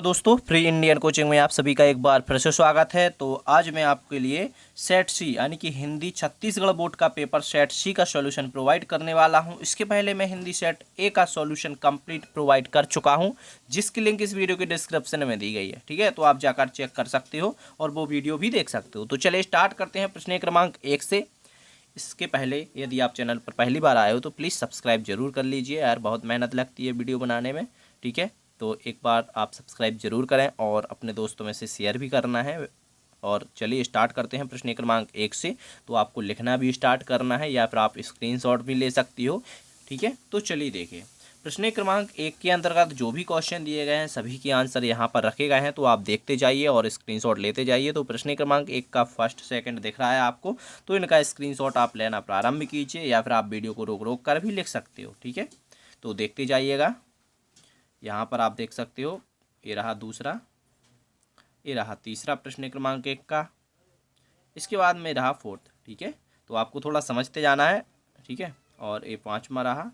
दोस्तों, free Indian coaching में आप सभी का एक बार फिर से स्वागत है। तो आज मैं आपके लिए सेट सी यानी कि हिंदी छत्तीसगढ़ बोर्ड का पेपर सेट सी का सॉल्यूशन प्रोवाइड करने वाला हूं। इसके पहले मैं हिंदी सेट ए का सॉल्यूशन कंप्लीट प्रोवाइड कर चुका हूं, जिसकी लिंक इस वीडियो के डिस्क्रिप्शन में दी गई है। ठीक है, तो आप जाकर चेक कर सकते हो और वो वीडियो भी देख सकते हो। तो चलिए स्टार्ट करते हैं प्रश्न क्रमांक 1 से। इसके पहले यदि आप चैनल पर पहली बार आए हो तो प्लीज़ सब्सक्राइब जरूर कर लीजिए यार, बहुत मेहनत लगती है वीडियो बनाने में। ठीक है, तो एक बार आप सब्सक्राइब जरूर करें और अपने दोस्तों में से शेयर भी करना है। और चलिए स्टार्ट करते हैं प्रश्न क्रमांक 1 से। तो आपको लिखना भी स्टार्ट करना है या फिर आप स्क्रीनशॉट भी ले सकती हो। ठीक है, तो चलिए देखिए प्रश्न क्रमांक 1 के अंतर्गत जो भी क्वेश्चन दिए गए हैं सभी के आंसर यहाँ पर रखे गए हैं, तो आप देखते जाइए और स्क्रीनशॉट लेते जाइए। तो प्रश्न क्रमांक 1 का फर्स्ट सेकंड दिख रहा है आपको, तो इनका स्क्रीनशॉट आप लेना प्रारंभ कीजिए या फिर आप वीडियो को रोक रोक कर भी लिख सकते हो। ठीक है, तो देखते जाइएगा। यहाँ पर आप देख सकते हो, ये रहा दूसरा, ये रहा तीसरा प्रश्न क्रमांक 1 का, इसके बाद में रहा फोर्थ। ठीक है, तो आपको थोड़ा समझते जाना है। ठीक है, और ये पाँचवा रहा,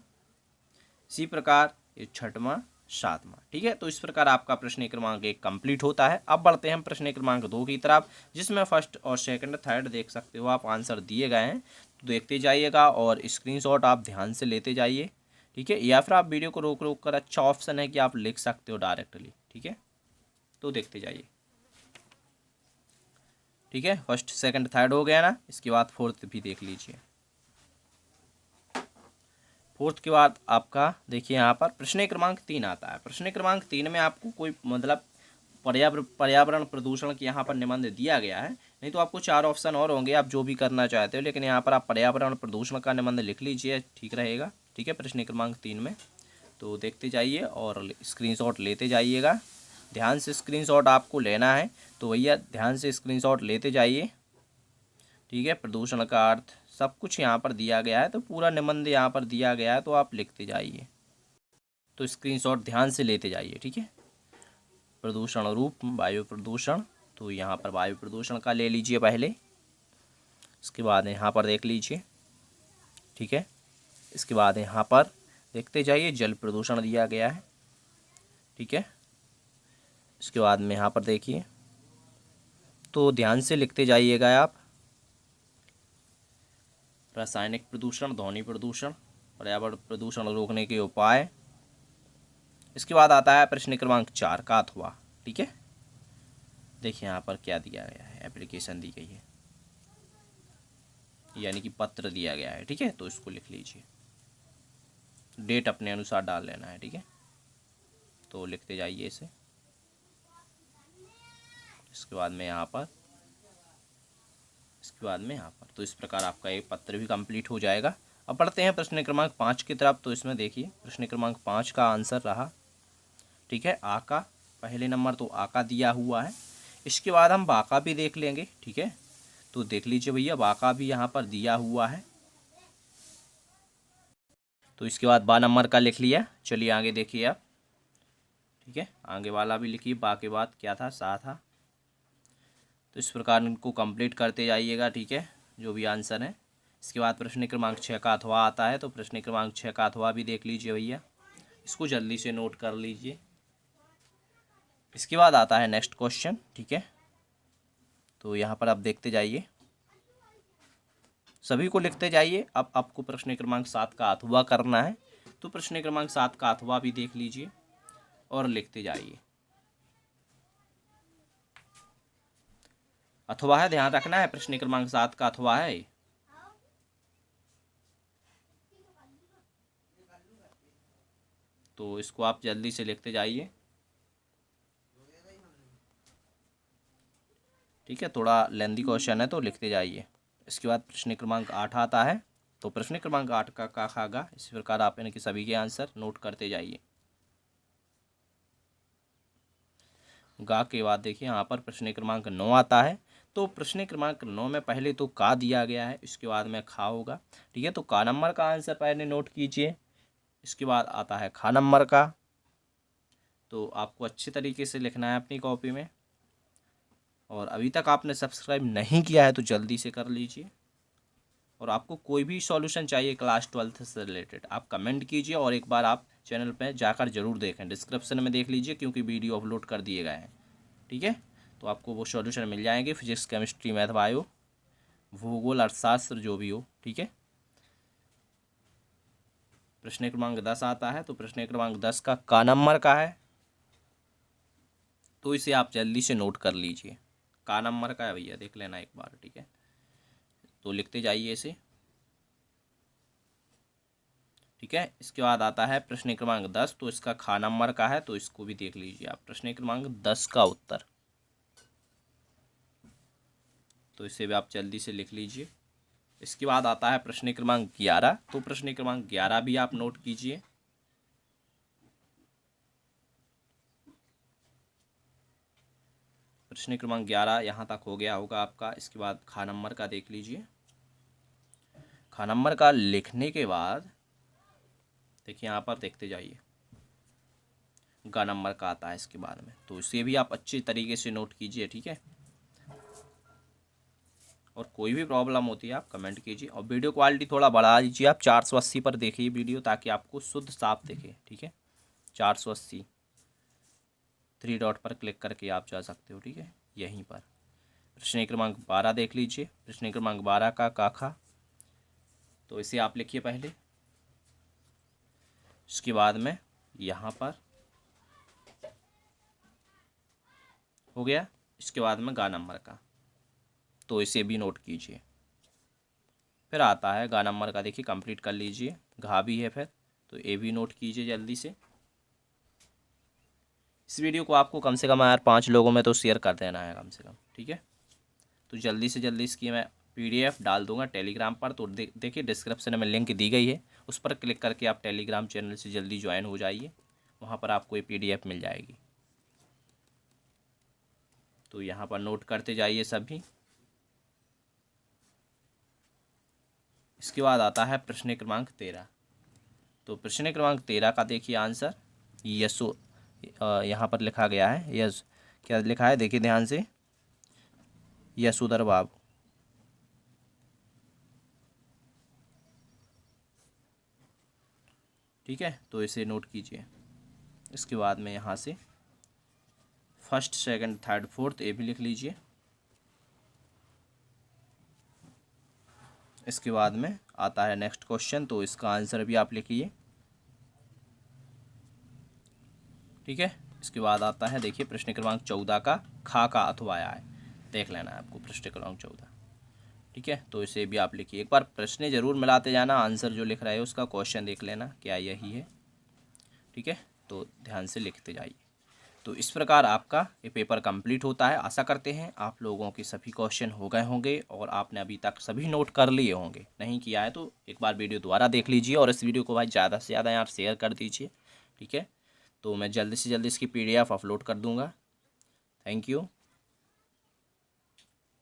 इसी प्रकार ये छठवां, सातवां। ठीक है, तो इस प्रकार आपका प्रश्न क्रमांक 1 कंप्लीट होता है। अब बढ़ते हैं प्रश्न क्रमांक 2 की तरफ, जिसमें फर्स्ट और सेकंड थर्ड देख सकते हो आप आंसर दिए गए हैं। तो देखते जाइएगा और स्क्रीनशॉट आप ध्यान से लेते जाइए। ठीक है, या फिर आप वीडियो को रोक रोक कर, अच्छा ऑप्शन है कि आप लिख सकते हो डायरेक्टली। ठीक है, तो देखते जाइए। ठीक है, फर्स्ट सेकंड थर्ड हो गया ना, इसके बाद फोर्थ भी देख लीजिए। फोर्थ के बाद आपका देखिए यहाँ पर प्रश्न क्रमांक 3 आता है। प्रश्न क्रमांक 3 में आपको कोई मतलब पर्यावरण प्रदूषण की यहाँ पर निबंध दिया गया है। नहीं तो आपको 4 ऑप्शन और होंगे, आप जो भी करना चाहते हो, लेकिन यहाँ पर आप पर्यावरण प्रदूषण का निबंध लिख लीजिए, ठीक रहेगा। ठीक है, प्रश्न क्रमांक 3 में तो देखते जाइए और स्क्रीनशॉट लेते जाइएगा। ध्यान से स्क्रीनशॉट आपको लेना है, तो भैया ध्यान से स्क्रीनशॉट लेते जाइए। ठीक है, प्रदूषण का अर्थ सब कुछ यहाँ पर दिया गया है, तो पूरा निबंध यहाँ पर दिया गया है, तो आप लिखते जाइए। तो स्क्रीनशॉट ध्यान से लेते जाइए। ठीक है, प्रदूषण रूप वायु प्रदूषण, तो यहाँ पर वायु प्रदूषण का ले लीजिए पहले, इसके बाद यहाँ पर देख लीजिए। ठीक है, इसके बाद यहाँ पर देखते जाइए जल प्रदूषण दिया गया है। ठीक है, इसके बाद में यहाँ पर देखिए, तो ध्यान से लिखते जाइएगा आप। रासायनिक प्रदूषण, ध्वनि प्रदूषण, पर्यावरण प्रदूषण रोकने के उपाय। इसके बाद आता है प्रश्न क्रमांक 4 का अथवा। ठीक है, देखिए यहाँ पर क्या दिया गया है, एप्लीकेशन दी गई है, यानी कि पत्र दिया गया है। ठीक है, तो इसको लिख लीजिए, डेट अपने अनुसार डाल लेना है। ठीक है, तो लिखते जाइए इसे। इसके बाद में यहाँ पर, इसके बाद में यहाँ पर, तो इस प्रकार आपका एक पत्र भी कंप्लीट हो जाएगा। अब पढ़ते हैं प्रश्न क्रमांक 5 की तरफ। तो इसमें देखिए प्रश्न क्रमांक 5 का आंसर रहा, ठीक है, आ का। पहले नंबर तो आ का दिया हुआ है, इसके बाद हम बा का भी देख लेंगे। ठीक है, तो देख लीजिए भैया, बा का भी यहाँ पर दिया हुआ है, तो इसके बाद बा नंबर का लिख लिया। चलिए आगे देखिए आप। ठीक है, आगे वाला भी लिखिए, बा के बाद क्या था, सा था। तो इस प्रकार इनको कंप्लीट करते जाइएगा। ठीक है, जो भी आंसर है। इसके बाद प्रश्न क्रमांक 6 का अथवा आता है, तो प्रश्न क्रमांक 6 का अथवा भी देख लीजिए भैया, इसको जल्दी से नोट कर लीजिए। इसके बाद आता है नेक्स्ट क्वेश्चन। ठीक है, तो यहाँ पर आप देखते जाइए, सभी को लिखते जाइए। अब आपको प्रश्न क्रमांक 7 का अथवा करना है, तो प्रश्न क्रमांक 7 का अथवा भी देख लीजिए और लिखते जाइए। अथवा है, ध्यान रखना है, प्रश्न क्रमांक 7 का अथवा है। तो इसको आप जल्दी से लिखते जाइए। ठीक है, थोड़ा लेंदी क्वेश्चन है, तो लिखते जाइए। इसके बाद प्रश्न क्रमांक 8 आता है, तो प्रश्न क्रमांक 8 का खा गा, इसी प्रकार आप इनके सभी के आंसर नोट करते जाइए। गा के बाद देखिए यहाँ पर प्रश्न क्रमांक 9 आता है, तो प्रश्न क्रमांक 9 में पहले तो का दिया गया है, इसके बाद में खा होगा। ठीक है, तो का नंबर का आंसर पहले नोट कीजिए, इसके बाद आता है खा नंबर का। तो आपको अच्छे तरीके से लिखना है अपनी कॉपी में, और अभी तक आपने सब्सक्राइब नहीं किया है तो जल्दी से कर लीजिए। और आपको कोई भी सॉल्यूशन चाहिए क्लास 12th से रिलेटेड, आप कमेंट कीजिए और एक बार आप चैनल पे जाकर ज़रूर देखें, डिस्क्रिप्शन में देख लीजिए क्योंकि वीडियो अपलोड कर दिए गए हैं। ठीक है, तो आपको वो सॉल्यूशन मिल जाएंगे, फिजिक्स, केमिस्ट्री, मैथ, बायो, भूगोल, अर्थशास्त्र जो भी हो। ठीक है, प्रश्न क्रमांक 10 आता है। तो प्रश्न क्रमांक 10 का नंबर का है, तो इसे आप जल्दी से नोट कर लीजिए। का नंबर का है भैया, देख लेना एक बार। ठीक है, तो लिखते जाइए इसे। ठीक है, इसके बाद आता है प्रश्न क्रमांक 10, तो इसका खा नंबर का है, तो इसको भी देख लीजिए आप। प्रश्न क्रमांक 10 का उत्तर, तो इसे भी आप जल्दी से लिख लीजिए। इसके बाद आता है प्रश्न क्रमांक 11, तो प्रश्न क्रमांक 11 भी आप नोट कीजिए। प्रश्न क्रमांक 11 यहाँ तक हो गया होगा आपका। इसके बाद खा नंबर का देख लीजिए। खा नंबर का लिखने के बाद देखिए यहाँ पर देखते जाइए, गा नंबर का आता है इसके बाद में, तो इसे भी आप अच्छे तरीके से नोट कीजिए। ठीक है, और कोई भी प्रॉब्लम होती है आप कमेंट कीजिए, और वीडियो क्वालिटी थोड़ा बढ़ा दीजिए आप, 480 पर देखिए वीडियो, ताकि आपको शुद्ध साफ दिखे। ठीक है, 480 3 डॉट पर क्लिक करके आप जा सकते हो। ठीक है, यहीं पर प्रश्न क्रमांक 12 देख लीजिए। प्रश्न क्रमांक 12 का काखा, तो इसे आप लिखिए पहले। इसके बाद में यहाँ पर हो गया। इसके बाद में गा नंबर का, तो इसे भी नोट कीजिए। फिर आता है गा नंबर का, देखिए कंप्लीट कर लीजिए। घा भी है फिर, तो ये भी नोट कीजिए जल्दी से। इस वीडियो को आपको कम से कम यार 5 लोगों में तो शेयर कर देना है कम से कम। ठीक है, तो जल्दी से जल्दी इसकी मैं PDF डाल दूंगा टेलीग्राम पर, तो देखिए डिस्क्रिप्शन में लिंक दी गई है, उस पर क्लिक करके आप टेलीग्राम चैनल से जल्दी ज्वाइन हो जाइए, वहाँ पर आपको ये PDF मिल जाएगी। तो यहाँ पर नोट करते जाइए सभी। इसके बाद आता है प्रश्न क्रमांक 13, तो प्रश्न क्रमांक 13 का देखिए आंसर यशो, यहाँ पर लिखा गया है यस, क्या लिखा है देखिए ध्यान से, यशोधर बाबू। ठीक है, तो इसे नोट कीजिए। इसके बाद में यहाँ से फर्स्ट, सेकंड, थर्ड, फोर्थ ये भी लिख लीजिए। इसके बाद में आता है नेक्स्ट क्वेश्चन, तो इसका आंसर भी आप लिखिए। ठीक है, इसके बाद आता है देखिए प्रश्न क्रमांक 14 का खा का अथवा आया है, देख लेना है आपको प्रश्न क्रमांक 14। ठीक है, तो इसे भी आप लिखिए। एक बार प्रश्न जरूर मिलाते जाना, आंसर जो लिख रहे हो उसका क्वेश्चन देख लेना क्या यही है। ठीक है, तो ध्यान से लिखते जाइए। तो इस प्रकार आपका ये पेपर कंप्लीट होता है। आशा करते हैं आप लोगों के सभी क्वेश्चन हो गए होंगे और आपने अभी तक सभी नोट कर लिए होंगे। नहीं किया है तो एक बार वीडियो दोबारा देख लीजिए, और इस वीडियो को भाई ज़्यादा से ज़्यादा यार शेयर कर दीजिए। ठीक है, तो मैं जल्दी से जल्दी इसकी PDF अपलोड कर दूँगा। Thank you.